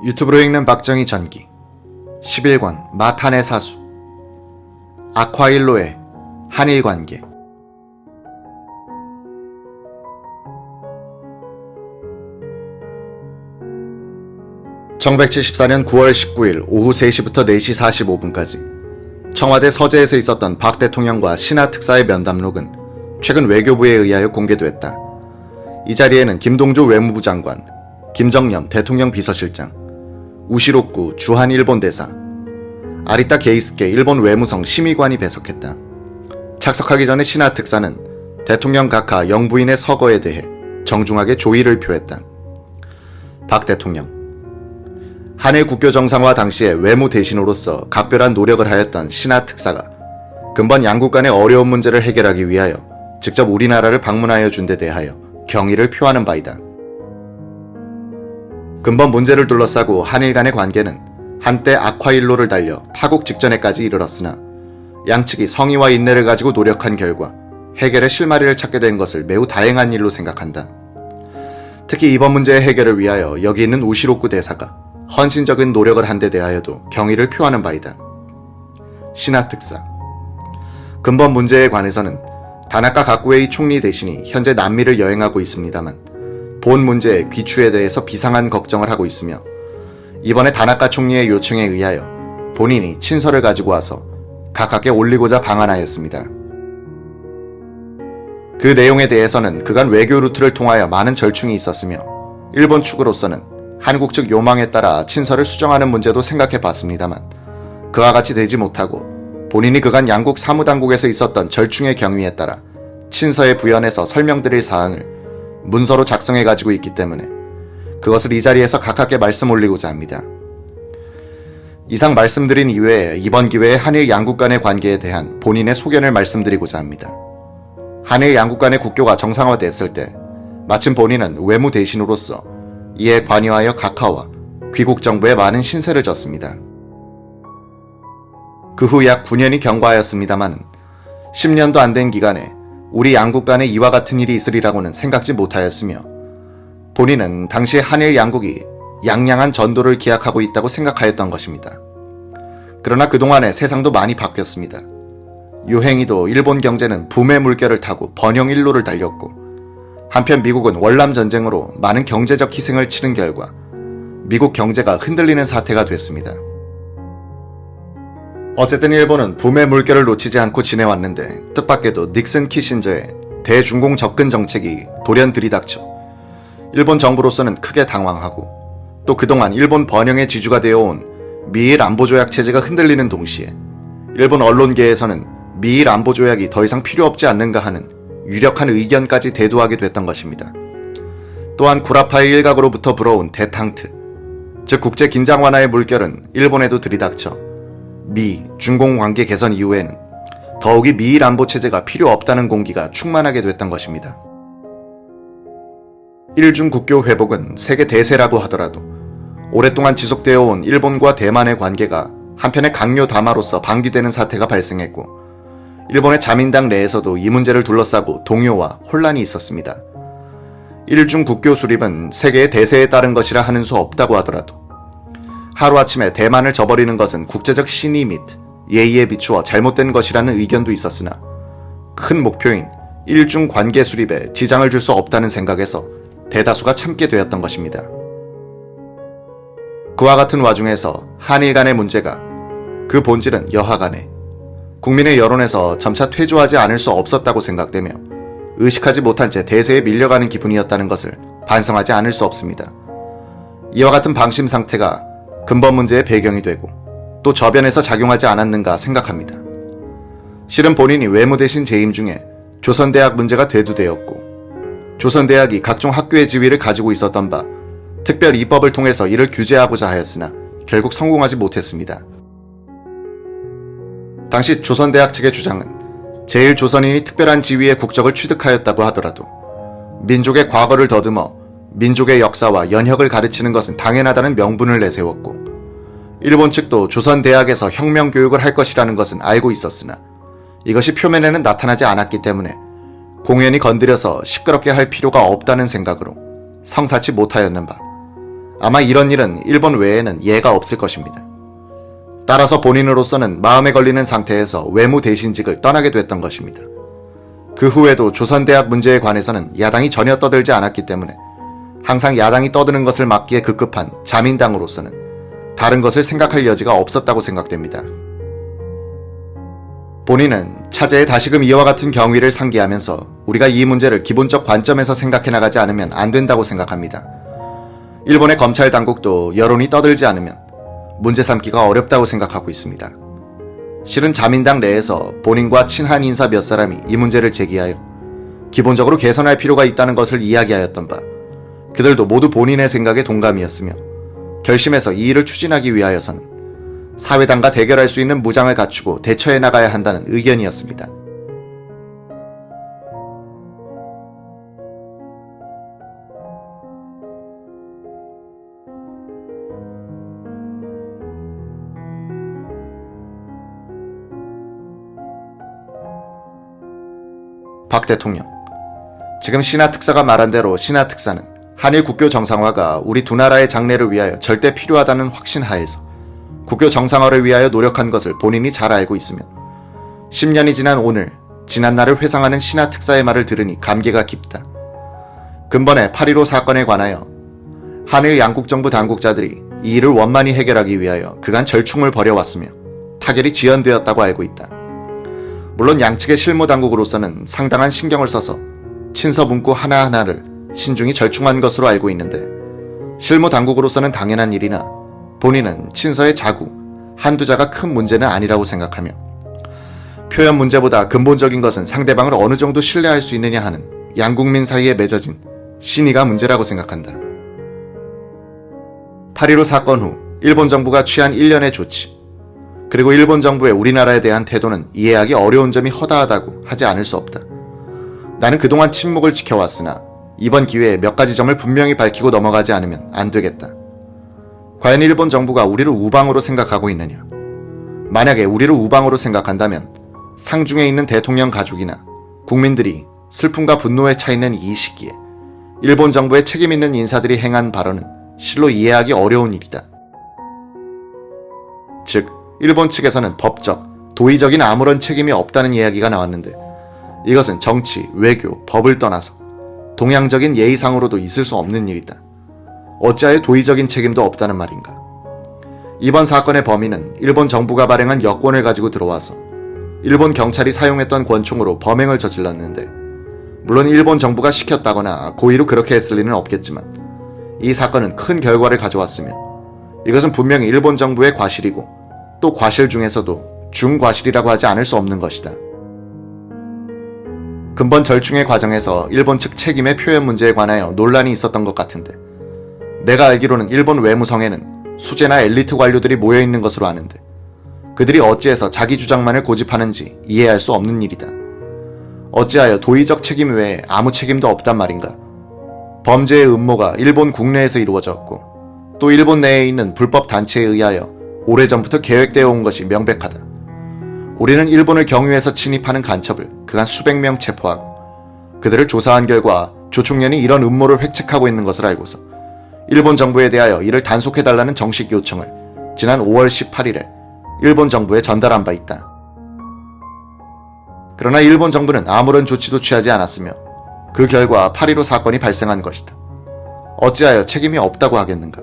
유튜브로 읽는 박정희 전기 11권 마탄의 사수 아콰일로의 한일관계. (1974년 9월 19일) 오후 3시부터 4시 45분까지 청와대 서재에서 있었던 박 대통령과 신하 특사의 면담록은 최근 외교부에 의하여 공개됐다. 이 자리에는 김동조 외무부 장관, 김정념 대통령 비서실장, 우시로쿠 주한 일본 대사, 아리타 게이스케 일본 외무성 심의관이 배석했다. 착석하기 전에 신하 특사는 대통령 각하 영부인의 서거에 대해 정중하게 조의를 표했다. 박 대통령, 한일 국교 정상화 당시에 외무 대신으로서 각별한 노력을 하였던 신하 특사가 근본 양국 간의 어려운 문제를 해결하기 위하여 직접 우리나라를 방문하여 준 데 대하여 경의를 표하는 바이다. 근본 문제를 둘러싸고 한일 간의 관계는 한때 아콰일로를 달려 타국 직전에까지 이르렀으나 양측이 성의와 인내를 가지고 노력한 결과 해결의 실마리를 찾게 된 것을 매우 다행한 일로 생각한다. 특히 이번 문제의 해결을 위하여 여기 있는 우시로쿠 대사가 헌신적인 노력을 한 데 대하여도 경의를 표하는 바이다. 신하 특사, 근본 문제에 관해서는 다나카 가쿠에이 총리 대신이 현재 남미를 여행하고 있습니다만 본 문제의 귀추에 대해서 비상한 걱정을 하고 있으며 이번에 다나카 총리의 요청에 의하여 본인이 친서를 가지고 와서 각하께 올리고자 방한하였습니다. 그 내용에 대해서는 그간 외교 루트를 통하여 많은 절충이 있었으며 일본 측으로서는 한국 측 요망에 따라 친서를 수정하는 문제도 생각해 봤습니다만 그와 같이 되지 못하고 본인이 그간 양국 사무당국에서 있었던 절충의 경위에 따라 친서에 부연해서 설명드릴 사항을 문서로 작성해 가지고 있기 때문에 그것을 이 자리에서 각하께 말씀 올리고자 합니다. 이상 말씀드린 이외에 이번 기회에 한일 양국 간의 관계에 대한 본인의 소견을 말씀드리고자 합니다. 한일 양국 간의 국교가 정상화됐을 때 마침 본인은 외무 대신으로서 이에 관여하여 각하와 귀국 정부에 많은 신세를 졌습니다. 그 후 약 9년이 경과하였습니다만 10년도 안 된 기간에 우리 양국 간에 이와 같은 일이 있으리라고는 생각지 못하였으며 본인은 당시 한일 양국이 양양한 전도를 기약하고 있다고 생각하였던 것입니다. 그러나 그동안에 세상도 많이 바뀌었습니다. 유행이도 일본 경제는 붐의 물결을 타고 번영 일로를 달렸고 한편 미국은 월남 전쟁으로 많은 경제적 희생을 치른 결과 미국 경제가 흔들리는 사태가 됐습니다. 어쨌든 일본은 붐의 물결을 놓치지 않고 지내왔는데 뜻밖에도 닉슨 키신저의 대중공 접근 정책이 돌연 들이닥쳐 일본 정부로서는 크게 당황하고 또 그동안 일본 번영의 지주가 되어온 미일 안보조약 체제가 흔들리는 동시에 일본 언론계에서는 미일 안보조약이 더 이상 필요 없지 않는가 하는 유력한 의견까지 대두하게 됐던 것입니다. 또한 구라파의 일각으로부터 불어온 대탕트, 즉 국제 긴장 완화의 물결은 일본에도 들이닥쳐 미, 중공 관계 개선 이후에는 더욱이 미일 안보 체제가 필요 없다는 공기가 충만하게 됐던 것입니다. 일중 국교 회복은 세계 대세라고 하더라도 오랫동안 지속되어 온 일본과 대만의 관계가 한편의 강요 담화로서 방기되는 사태가 발생했고 일본의 자민당 내에서도 이 문제를 둘러싸고 동요와 혼란이 있었습니다. 일중 국교 수립은 세계의 대세에 따른 것이라 하는 수 없다고 하더라도 하루아침에 대만을 저버리는 것은 국제적 신의 및 예의에 비추어 잘못된 것이라는 의견도 있었으나 큰 목표인 일중 관계 수립에 지장을 줄 수 없다는 생각에서 대다수가 참게 되었던 것입니다. 그와 같은 와중에서 한일 간의 문제가 그 본질은 여하간에 국민의 여론에서 점차 퇴조하지 않을 수 없었다고 생각되며 의식하지 못한 채 대세에 밀려가는 기분이었다는 것을 반성하지 않을 수 없습니다. 이와 같은 방심 상태가 근본 문제의 배경이 되고 또 저변에서 작용하지 않았는가 생각합니다. 실은 본인이 외무 대신 재임 중에 조선대학 문제가 대두되었고 조선대학이 각종 학교의 지위를 가지고 있었던 바 특별 입법을 통해서 이를 규제하고자 하였으나 결국 성공하지 못했습니다. 당시 조선대학 측의 주장은 제1조선인이 특별한 지위의 국적을 취득하였다고 하더라도 민족의 과거를 더듬어 민족의 역사와 연혁을 가르치는 것은 당연하다는 명분을 내세웠고 일본 측도 조선대학에서 혁명교육을 할 것이라는 것은 알고 있었으나 이것이 표면에는 나타나지 않았기 때문에 공연히 건드려서 시끄럽게 할 필요가 없다는 생각으로 성사치 못하였는 바 아마 이런 일은 일본 외에는 예가 없을 것입니다. 따라서 본인으로서는 마음에 걸리는 상태에서 외무 대신직을 떠나게 됐던 것입니다. 그 후에도 조선대학 문제에 관해서는 야당이 전혀 떠들지 않았기 때문에 항상 야당이 떠드는 것을 막기에 급급한 자민당으로서는 다른 것을 생각할 여지가 없었다고 생각됩니다. 본인은 차제에 다시금 이와 같은 경위를 상기하면서 우리가 이 문제를 기본적 관점에서 생각해 나가지 않으면 안 된다고 생각합니다. 일본의 검찰 당국도 여론이 떠들지 않으면 문제 삼기가 어렵다고 생각하고 있습니다. 실은 자민당 내에서 본인과 친한 인사 몇 사람이 이 문제를 제기하여 기본적으로 개선할 필요가 있다는 것을 이야기하였던 바, 그들도 모두 본인의 생각에 동감이었으며 결심해서 이 일을 추진하기 위하여서는 사회당과 대결할 수 있는 무장을 갖추고 대처해 나가야 한다는 의견이었습니다. 박 대통령. 지금 신하 특사가 말한 대로 신하 특사는 한일 국교 정상화가 우리 두 나라의 장래를 위하여 절대 필요하다는 확신 하에서 국교 정상화를 위하여 노력한 것을 본인이 잘 알고 있으며 10년이 지난 오늘 지난날을 회상하는 신하 특사의 말을 들으니 감개가 깊다. 근본에 8.15 사건에 관하여 한일 양국정부 당국자들이 이 일을 원만히 해결하기 위하여 그간 절충을 벌여왔으며 타결이 지연되었다고 알고 있다. 물론 양측의 실무당국으로서는 상당한 신경을 써서 친서 문구 하나하나를 신중히 절충한 것으로 알고 있는데 실무당국으로서는 당연한 일이나 본인은 친서의 자구, 한두 자가 큰 문제는 아니라고 생각하며 표현 문제보다 근본적인 것은 상대방을 어느 정도 신뢰할 수 있느냐 하는 양국민 사이에 맺어진 신의가 문제라고 생각한다. 8.15 사건 후 일본 정부가 취한 일련의 조치, 그리고 일본 정부의 우리나라에 대한 태도는 이해하기 어려운 점이 허다하다고 하지 않을 수 없다. 나는 그동안 침묵을 지켜왔으나 이번 기회에 몇 가지 점을 분명히 밝히고 넘어가지 않으면 안 되겠다. 과연 일본 정부가 우리를 우방으로 생각하고 있느냐? 만약에 우리를 우방으로 생각한다면 상중에 있는 대통령 가족이나 국민들이 슬픔과 분노에 차 있는 이 시기에 일본 정부의 책임 있는 인사들이 행한 발언은 실로 이해하기 어려운 일이다. 즉, 일본 측에서는 법적, 도의적인 아무런 책임이 없다는 이야기가 나왔는데 이것은 정치, 외교, 법을 떠나서 동양적인 예의상으로도 있을 수 없는 일이다. 어찌하여 도의적인 책임도 없다는 말인가? 이번 사건의 범인은 일본 정부가 발행한 여권을 가지고 들어와서 일본 경찰이 사용했던 권총으로 범행을 저질렀는데 물론 일본 정부가 시켰다거나 고의로 그렇게 했을 리는 없겠지만 이 사건은 큰 결과를 가져왔으며 이것은 분명히 일본 정부의 과실이고 또 과실 중에서도 중과실이라고 하지 않을 수 없는 것이다. 근본 절충의 과정에서 일본 측 책임의 표현 문제에 관하여 논란이 있었던 것 같은데 내가 알기로는 일본 외무성에는 수재나 엘리트 관료들이 모여있는 것으로 아는데 그들이 어찌해서 자기 주장만을 고집하는지 이해할 수 없는 일이다. 어찌하여 도의적 책임 외에 아무 책임도 없단 말인가? 범죄의 음모가 일본 국내에서 이루어졌고 또 일본 내에 있는 불법 단체에 의하여 오래전부터 계획되어 온 것이 명백하다. 우리는 일본을 경유해서 침입하는 간첩을 그간 수백 명 체포하고 그들을 조사한 결과 조총련이 이런 음모를 획책하고 있는 것을 알고서 일본 정부에 대하여 이를 단속해달라는 정식 요청을 지난 5월 18일에 일본 정부에 전달한 바 있다. 그러나 일본 정부는 아무런 조치도 취하지 않았으며 그 결과 8.15 사건이 발생한 것이다. 어찌하여 책임이 없다고 하겠는가?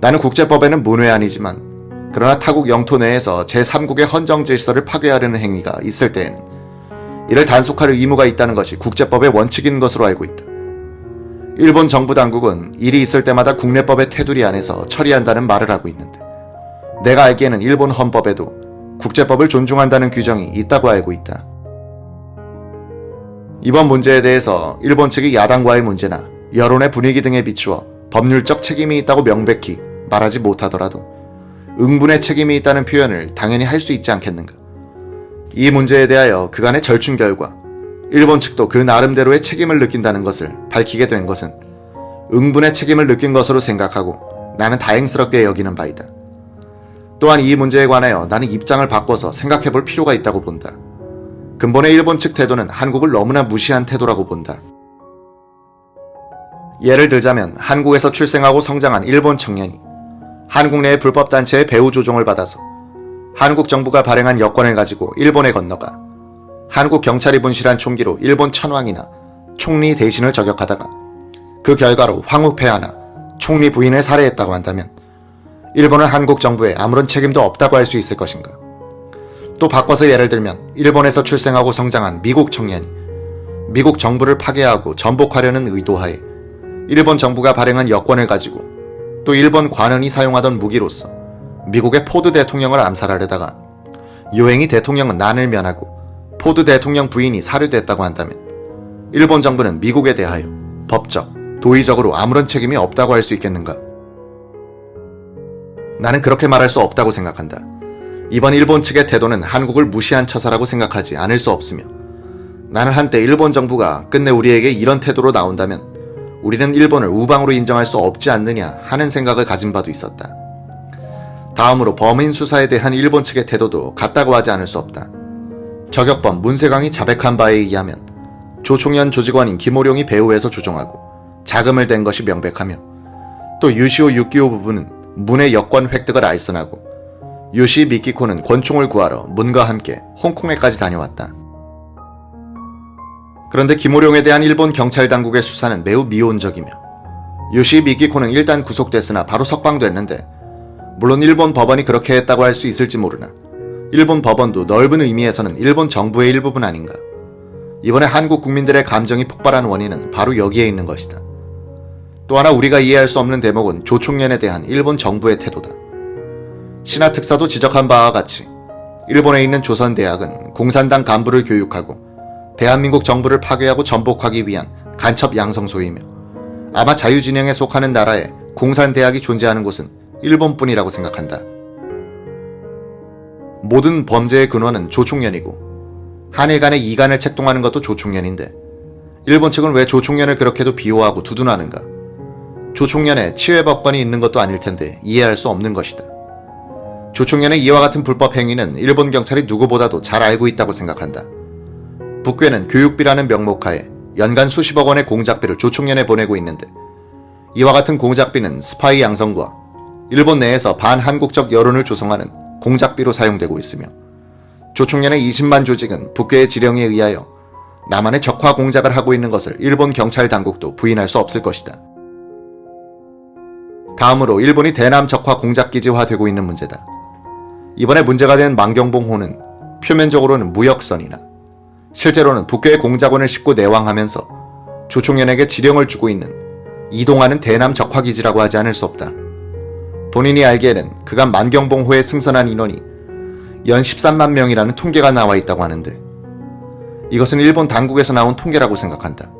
나는 국제법에는 문외한이지만 그러나 타국 영토 내에서 제3국의 헌정 질서를 파괴하려는 행위가 있을 때에는 이를 단속할 의무가 있다는 것이 국제법의 원칙인 것으로 알고 있다. 일본 정부 당국은 일이 있을 때마다 국내법의 테두리 안에서 처리한다는 말을 하고 있는데 내가 알기에는 일본 헌법에도 국제법을 존중한다는 규정이 있다고 알고 있다. 이번 문제에 대해서 일본 측이 야당과의 문제나 여론의 분위기 등에 비추어 법률적 책임이 있다고 명백히 말하지 못하더라도 응분의 책임이 있다는 표현을 당연히 할 수 있지 않겠는가. 이 문제에 대하여 그간의 절충 결과 일본 측도 그 나름대로의 책임을 느낀다는 것을 밝히게 된 것은 응분의 책임을 느낀 것으로 생각하고 나는 다행스럽게 여기는 바이다. 또한 이 문제에 관하여 나는 입장을 바꿔서 생각해 볼 필요가 있다고 본다. 근본의 일본 측 태도는 한국을 너무나 무시한 태도라고 본다. 예를 들자면 한국에서 출생하고 성장한 일본 청년이 한국 내의 불법단체의 배후 조종을 받아서 한국 정부가 발행한 여권을 가지고 일본에 건너가 한국 경찰이 분실한 총기로 일본 천황이나 총리 대신을 저격하다가 그 결과로 황후폐하나 총리 부인을 살해했다고 한다면 일본은 한국 정부에 아무런 책임도 없다고 할 수 있을 것인가? 또 바꿔서 예를 들면 일본에서 출생하고 성장한 미국 청년이 미국 정부를 파괴하고 전복하려는 의도하에 일본 정부가 발행한 여권을 가지고 또 일본 관원이 사용하던 무기로서 미국의 포드 대통령을 암살하려다가 요행이 대통령은 난을 면하고 포드 대통령 부인이 살해됐다고 한다면 일본 정부는 미국에 대하여 법적, 도의적으로 아무런 책임이 없다고 할 수 있겠는가? 나는 그렇게 말할 수 없다고 생각한다. 이번 일본 측의 태도는 한국을 무시한 처사라고 생각하지 않을 수 없으며 나는 한때 일본 정부가 끝내 우리에게 이런 태도로 나온다면 우리는 일본을 우방으로 인정할 수 없지 않느냐 하는 생각을 가진 바도 있었다. 다음으로 범인 수사에 대한 일본 측의 태도도 같다고 하지 않을 수 없다. 저격범 문세광이 자백한 바에 의하면 조총련 조직원인 김오룡이 배후에서 조종하고 자금을 댄 것이 명백하며 또 유시오 유키오 부부는 문의 여권 획득을 알선하고 요시 미키코는 권총을 구하러 문과 함께 홍콩에까지 다녀왔다. 그런데 김오룡에 대한 일본 경찰 당국의 수사는 매우 미온적이며 요시 미키코는 일단 구속됐으나 바로 석방됐는데 물론 일본 법원이 그렇게 했다고 할 수 있을지 모르나 일본 법원도 넓은 의미에서는 일본 정부의 일부분 아닌가. 이번에 한국 국민들의 감정이 폭발한 원인은 바로 여기에 있는 것이다. 또 하나 우리가 이해할 수 없는 대목은 조총련에 대한 일본 정부의 태도다. 신하 특사도 지적한 바와 같이 일본에 있는 조선대학은 공산당 간부를 교육하고 대한민국 정부를 파괴하고 전복하기 위한 간첩 양성소이며 아마 자유진영에 속하는 나라에 공산대학이 존재하는 곳은 일본뿐이라고 생각한다. 모든 범죄의 근원은 조총련이고 한일 간의 이간을 책동하는 것도 조총련인데 일본 측은 왜 조총련을 그렇게도 비호하고 두둔하는가? 조총련에 치외법권이 있는 것도 아닐 텐데 이해할 수 없는 것이다. 조총련의 이와 같은 불법 행위는 일본 경찰이 누구보다도 잘 알고 있다고 생각한다. 북괴는 교육비라는 명목하에 연간 수십억 원의 공작비를 조총련에 보내고 있는데 이와 같은 공작비는 스파이 양성과 일본 내에서 반한국적 여론을 조성하는 공작비로 사용되고 있으며 조총련의 20만 조직은 북괴의 지령에 의하여 남한의 적화 공작을 하고 있는 것을 일본 경찰 당국도 부인할 수 없을 것이다. 다음으로 일본이 대남 적화 공작기지화되고 있는 문제다. 이번에 문제가 된 만경봉호는 표면적으로는 무역선이나 실제로는 북괴의 공작원을 싣고 내왕하면서 조총련에게 지령을 주고 있는 이동하는 대남 적화기지라고 하지 않을 수 없다. 본인이 알기에는 그간 만경봉호에 승선한 인원이 연 13만 명이라는 통계가 나와 있다고 하는데 이것은 일본 당국에서 나온 통계라고 생각한다.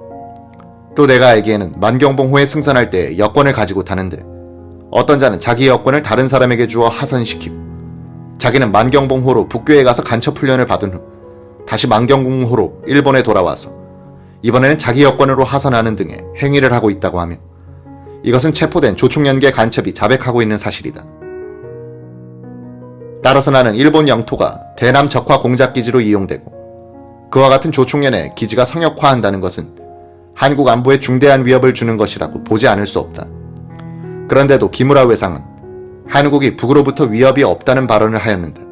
또 내가 알기에는 만경봉호에 승선할 때 여권을 가지고 타는데 어떤 자는 자기 여권을 다른 사람에게 주어 하선시키고 자기는 만경봉호로 북괴에 가서 간첩훈련을 받은 후 다시 만경봉호로 일본에 돌아와서 이번에는 자기 여권으로 하선하는 등의 행위를 하고 있다고 하며 이것은 체포된 조총련계 간첩이 자백하고 있는 사실이다. 따라서 나는 일본 영토가 대남 적화 공작기지로 이용되고 그와 같은 조총련의 기지가 성역화한다는 것은 한국 안보에 중대한 위협을 주는 것이라고 보지 않을 수 없다. 그런데도 기무라 외상은 한국이 북으로부터 위협이 없다는 발언을 하였는데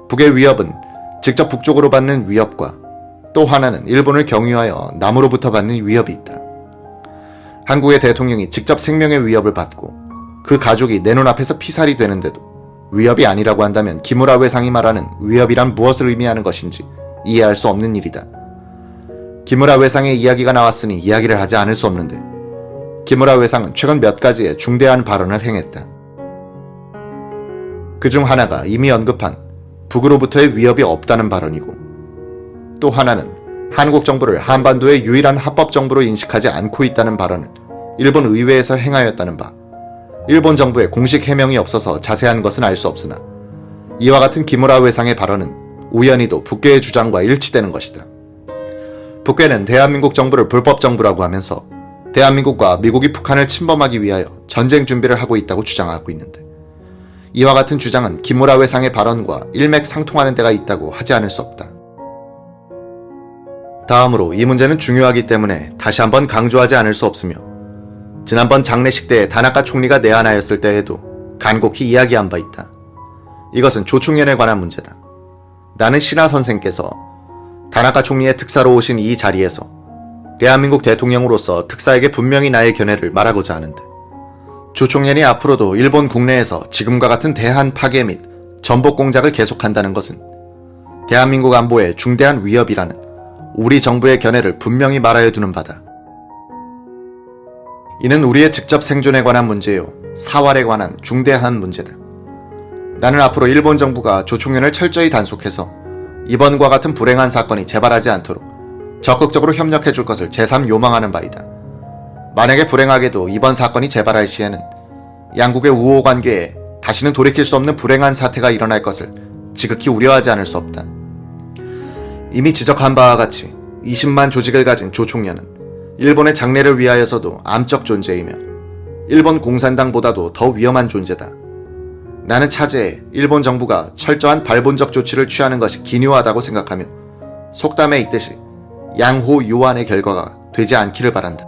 북의 위협은 직접 북쪽으로 받는 위협과 또 하나는 일본을 경유하여 남으로부터 받는 위협이 있다. 한국의 대통령이 직접 생명의 위협을 받고 그 가족이 내 눈앞에서 피살이 되는데도 위협이 아니라고 한다면 기무라 외상이 말하는 위협이란 무엇을 의미하는 것인지 이해할 수 없는 일이다. 기무라 외상의 이야기가 나왔으니 이야기를 하지 않을 수 없는데 기무라 외상은 최근 몇 가지의 중대한 발언을 행했다. 그중 하나가 이미 언급한 북으로부터의 위협이 없다는 발언이고 또 하나는 한국 정부를 한반도의 유일한 합법 정부로 인식하지 않고 있다는 발언을 일본 의회에서 행하였다는 바. 일본 정부의 공식 해명이 없어서 자세한 것은 알 수 없으나 이와 같은 기무라 외상의 발언은 우연히도 북괴의 주장과 일치되는 것이다. 북괴는 대한민국 정부를 불법 정부라고 하면서 대한민국과 미국이 북한을 침범하기 위하여 전쟁 준비를 하고 있다고 주장하고 있는데 이와 같은 주장은 기무라 외상의 발언과 일맥상통하는 데가 있다고 하지 않을 수 없다. 다음으로 이 문제는 중요하기 때문에 다시 한번 강조하지 않을 수 없으며 지난번 장례식 때 다나카 총리가 내한하였을 때에도 간곡히 이야기한 바 있다. 이것은 조총련에 관한 문제다. 나는 신하 선생께서 다나카 총리의 특사로 오신 이 자리에서 대한민국 대통령으로서 특사에게 분명히 나의 견해를 말하고자 하는데, 조총련이 앞으로도 일본 국내에서 지금과 같은 대한 파괴 및 전복 공작을 계속한다는 것은 대한민국 안보에 중대한 위협이라는 우리 정부의 견해를 분명히 말하여 두는 바다. 이는 우리의 직접 생존에 관한 문제요, 사활에 관한 중대한 문제다. 나는 앞으로 일본 정부가 조총련을 철저히 단속해서 이번과 같은 불행한 사건이 재발하지 않도록 적극적으로 협력해 줄 것을 재삼 요망하는 바이다. 만약에 불행하게도 이번 사건이 재발할 시에는 양국의 우호 관계에 다시는 돌이킬 수 없는 불행한 사태가 일어날 것을 지극히 우려하지 않을 수 없다. 이미 지적한 바와 같이 20만 조직을 가진 조총련은 일본의 장래를 위하여서도 암적 존재이며 일본 공산당보다도 더 위험한 존재다. 나는 차제에 일본 정부가 철저한 발본적 조치를 취하는 것이 기묘하다고 생각하며 속담에 있듯이 양호유안의 결과가 되지 않기를 바란다.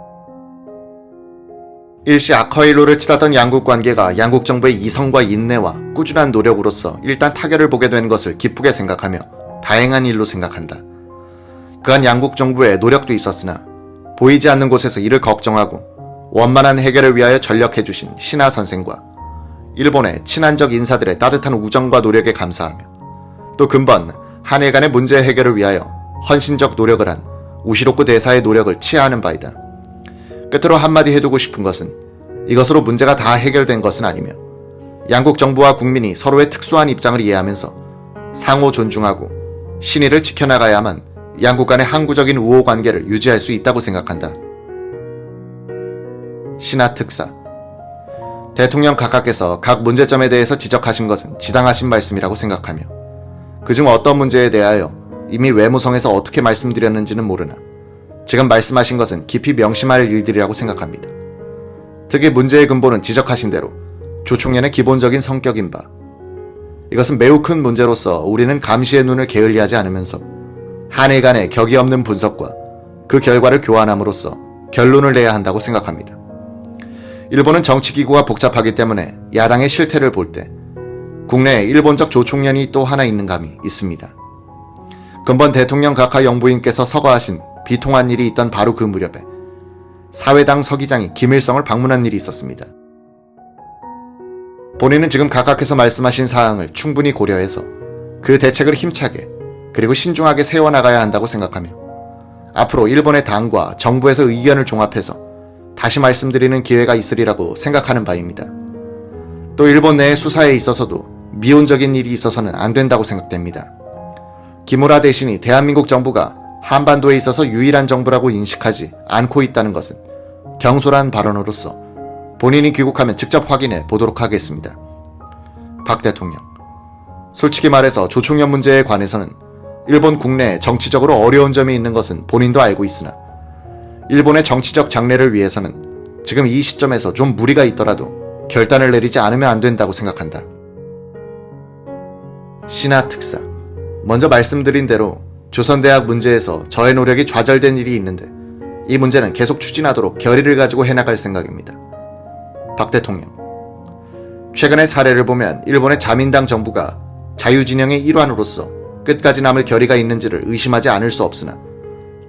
일시 아커일로를 치닫던 양국 관계가 양국 정부의 이성과 인내와 꾸준한 노력으로서 일단 타결을 보게 된 것을 기쁘게 생각하며 다행한 일로 생각한다. 그한 양국 정부의 노력도 있었으나 보이지 않는 곳에서 이를 걱정하고 원만한 해결을 위하여 전력해주신 신하 선생과 일본의 친한적 인사들의 따뜻한 우정과 노력에 감사하며 또 근본 한일 간의 문제 해결을 위하여 헌신적 노력을 한 우시로쿠 대사의 노력을 치하하는 바이다. 끝으로 한마디 해두고 싶은 것은 이것으로 문제가 다 해결된 것은 아니며 양국 정부와 국민이 서로의 특수한 입장을 이해하면서 상호 존중하고 신의를 지켜나가야만 양국 간의 항구적인 우호 관계를 유지할 수 있다고 생각한다. 신하 특사 대통령 각하께서 각 문제점에 대해서 지적하신 것은 지당하신 말씀이라고 생각하며 그중 어떤 문제에 대하여 이미 외무성에서 어떻게 말씀드렸는지는 모르나 지금 말씀하신 것은 깊이 명심할 일들이라고 생각합니다. 특히 문제의 근본은 지적하신 대로 조총련의 기본적인 성격인 바, 이것은 매우 큰 문제로서 우리는 감시의 눈을 게을리하지 않으면서 한일 간의 격이 없는 분석과 그 결과를 교환함으로써 결론을 내야 한다고 생각합니다. 일본은 정치기구가 복잡하기 때문에 야당의 실태를 볼 때 국내에 일본적 조총련이 또 하나 있는 감이 있습니다. 근본 대통령 각하 영부인께서 서거하신 비통한 일이 있던 바로 그 무렵에 사회당 서기장이 김일성을 방문한 일이 있었습니다. 본인은 지금 각하께서 말씀하신 사항을 충분히 고려해서 그 대책을 힘차게 그리고 신중하게 세워나가야 한다고 생각하며 앞으로 일본의 당과 정부에서 의견을 종합해서 다시 말씀드리는 기회가 있으리라고 생각하는 바입니다. 또 일본 내의 수사에 있어서도 미온적인 일이 있어서는 안 된다고 생각됩니다. 기무라 대신이 대한민국 정부가 한반도에 있어서 유일한 정부라고 인식하지 않고 있다는 것은 경솔한 발언으로서 본인이 귀국하면 직접 확인해 보도록 하겠습니다. 박 대통령, 솔직히 말해서 조총련 문제에 관해서는 일본 국내에 정치적으로 어려운 점이 있는 것은 본인도 알고 있으나 일본의 정치적 장래를 위해서는 지금 이 시점에서 좀 무리가 있더라도 결단을 내리지 않으면 안 된다고 생각한다. 신하 특사, 먼저 말씀드린 대로 조선대학 문제에서 저의 노력이 좌절된 일이 있는데 이 문제는 계속 추진하도록 결의를 가지고 해나갈 생각입니다. 박 대통령, 최근의 사례를 보면 일본의 자민당 정부가 자유진영의 일환으로서 끝까지 남을 결의가 있는지를 의심하지 않을 수 없으나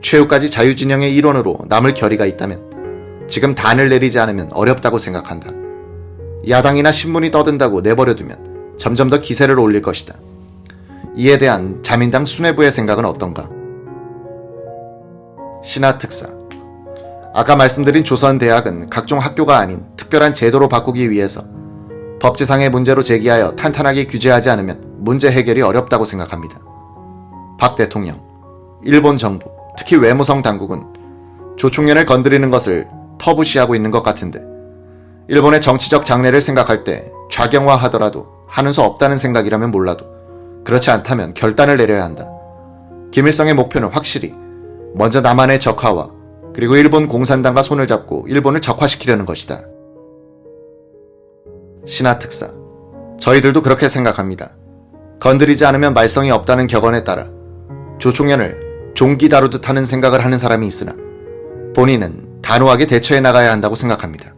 최후까지 자유진영의 일원으로 남을 결의가 있다면 지금 단을 내리지 않으면 어렵다고 생각한다. 야당이나 신문이 떠든다고 내버려두면 점점 더 기세를 올릴 것이다. 이에 대한 자민당 수뇌부의 생각은 어떤가? 신하 특사, 아까 말씀드린 조선대학은 각종 학교가 아닌 특별한 제도로 바꾸기 위해서 법제상의 문제로 제기하여 탄탄하게 규제하지 않으면 문제 해결이 어렵다고 생각합니다. 박 대통령, 일본 정부, 특히 외무성 당국은 조총련을 건드리는 것을 터부시하고 있는 것 같은데 일본의 정치적 장래를 생각할 때 좌경화하더라도 하는 수 없다는 생각이라면 몰라도 그렇지 않다면 결단을 내려야 한다. 김일성의 목표는 확실히 먼저 남한의 적화와 그리고 일본 공산당과 손을 잡고 일본을 적화시키려는 것이다. 신하 특사, 저희들도 그렇게 생각합니다. 건드리지 않으면 말썽이 없다는 격언에 따라 조총련을 종기 다루듯 하는 생각을 하는 사람이 있으나 본인은 단호하게 대처해 나가야 한다고 생각합니다.